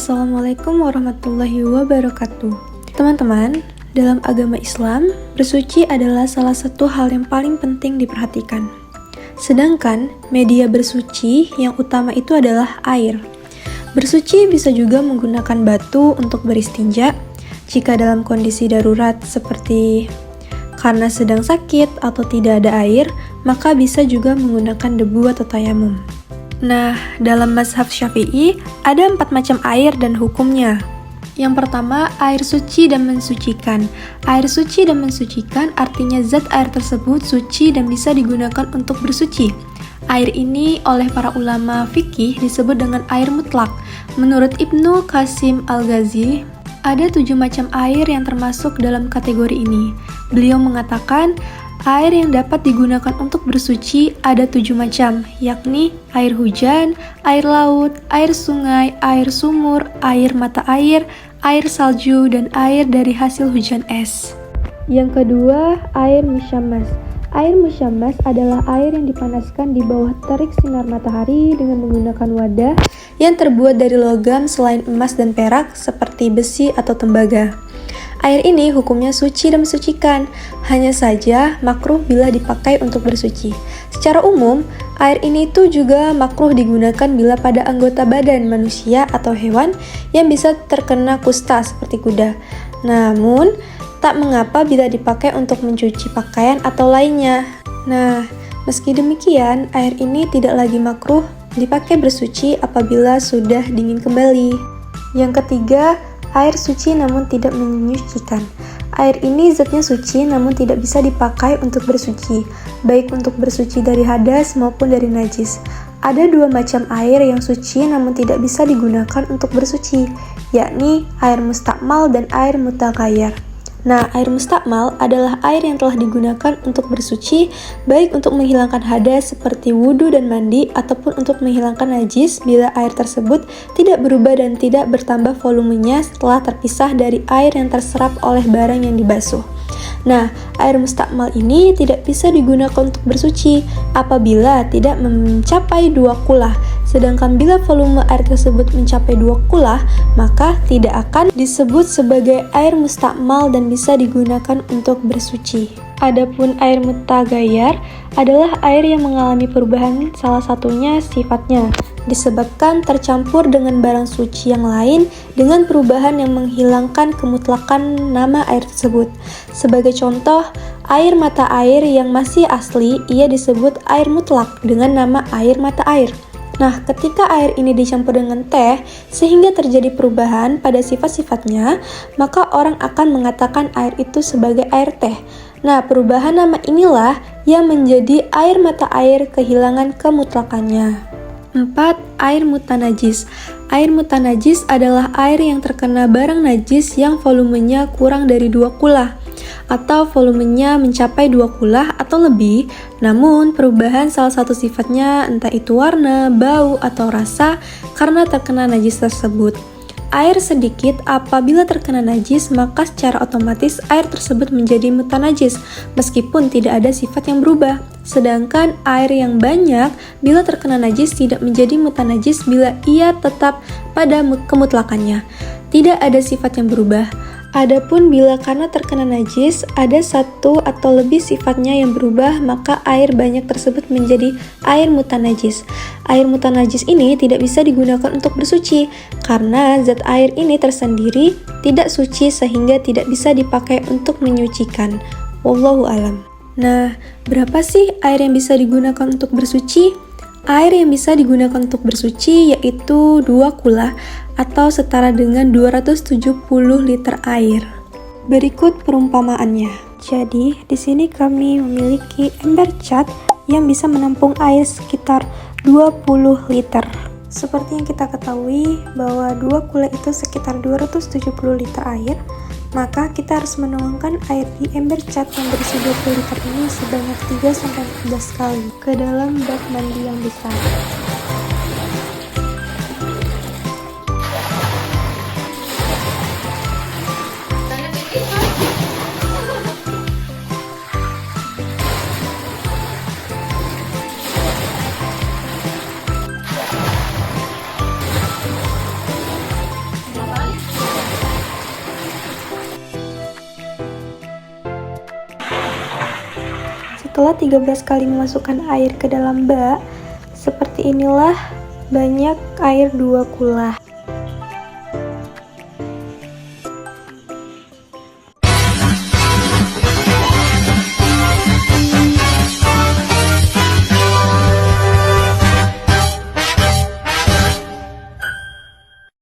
Assalamualaikum warahmatullahi wabarakatuh. Teman-teman, dalam agama Islam, bersuci adalah salah satu hal yang paling penting diperhatikan. Sedangkan media bersuci yang utama itu adalah air. Bersuci bisa juga menggunakan batu untuk beristinja jika dalam kondisi darurat seperti karena sedang sakit atau tidak ada air, maka bisa juga menggunakan debu atau tayamum. Nah, dalam mazhab Syafi'i ada 4 macam air dan hukumnya. Yang pertama, air suci dan mensucikan. Air suci dan mensucikan artinya zat air tersebut suci dan bisa digunakan untuk bersuci. Air ini oleh para ulama fikih disebut dengan air mutlak. Menurut Ibnu Qasim Al-Ghazi, ada 7 macam air yang termasuk dalam kategori ini. Beliau mengatakan, air yang dapat digunakan untuk bersuci ada 7 macam, yakni air hujan, air laut, air sungai, air sumur, air mata air salju, dan air dari hasil hujan es. Yang kedua, air musyammas. Air musyammas adalah air yang dipanaskan di bawah terik sinar matahari dengan menggunakan wadah yang terbuat dari logam selain emas dan perak seperti besi atau tembaga. Air ini hukumnya suci dan mensucikan, hanya saja makruh bila dipakai untuk bersuci. Secara umum, air ini tuh juga makruh digunakan bila pada anggota badan manusia atau hewan yang bisa terkena kusta seperti kuda. Namun, tak mengapa bila dipakai untuk mencuci pakaian atau lainnya. Nah, meski demikian, air ini tidak lagi makruh dipakai bersuci apabila sudah dingin kembali. Yang ketiga, air suci namun tidak menyucikan. Air ini zatnya suci namun tidak bisa dipakai untuk bersuci, baik untuk bersuci dari hadas maupun dari najis. Ada 2 macam air yang suci namun tidak bisa digunakan untuk bersuci, yakni air mustakmal dan air mutaghayyir. Nah, air mustakmal adalah air yang telah digunakan untuk bersuci, baik untuk menghilangkan hadas seperti wudhu dan mandi, ataupun untuk menghilangkan najis bila air tersebut tidak berubah dan tidak bertambah volumenya setelah terpisah dari air yang terserap oleh barang yang dibasuh. Nah, air mustakmal ini tidak bisa digunakan untuk bersuci apabila tidak mencapai 2 kulah. Sedangkan bila volume air tersebut mencapai 2 kulah, maka tidak akan disebut sebagai air mustakmal dan bisa digunakan untuk bersuci. Adapun air mutaghayyir adalah air yang mengalami perubahan, salah satunya sifatnya disebabkan tercampur dengan barang suci yang lain dengan perubahan yang menghilangkan kemutlakan nama air tersebut. Sebagai contoh, air mata air yang masih asli ia disebut air mutlak dengan nama air mata air. Nah, ketika air ini dicampur dengan teh sehingga terjadi perubahan pada sifat-sifatnya, maka orang akan mengatakan air itu sebagai air teh. Nah, perubahan nama inilah yang menjadi air mata air kehilangan kemutlakannya. 4. Air mutanajis. Air mutanajis adalah air yang terkena barang najis yang volumenya kurang dari 2 kulah atau volumenya mencapai 2 kulah atau lebih, namun perubahan salah satu sifatnya entah itu warna, bau, atau rasa karena terkena najis tersebut. Air sedikit apabila terkena najis, maka secara otomatis air tersebut menjadi mutanajis meskipun tidak ada sifat yang berubah. Sedangkan air yang banyak bila terkena najis tidak menjadi mutanajis bila ia tetap pada kemutlakannya. Tidak ada sifat yang berubah. Adapun bila karena terkena najis ada 1 atau lebih sifatnya yang berubah, maka air banyak tersebut menjadi air mutanajis. Air mutanajis ini tidak bisa digunakan untuk bersuci karena zat air ini tersendiri tidak suci sehingga tidak bisa dipakai untuk menyucikan. Wallahu alam. Nah, berapa sih air yang bisa digunakan untuk bersuci? Air yang bisa digunakan untuk bersuci yaitu 2 kulah atau setara dengan 270 liter air. Berikut perumpamaannya. Jadi, di sini kami memiliki ember cat yang bisa menampung air sekitar 20 liter. Seperti yang kita ketahui bahwa 2 kulah itu sekitar 270 liter air, maka kita harus menuangkan air di ember cat yang berisi 20 liter ini sebanyak 3-14 kali ke dalam bak mandi yang besar. Setelah 13 kali memasukkan air ke dalam bak, seperti inilah banyak air 2 kula.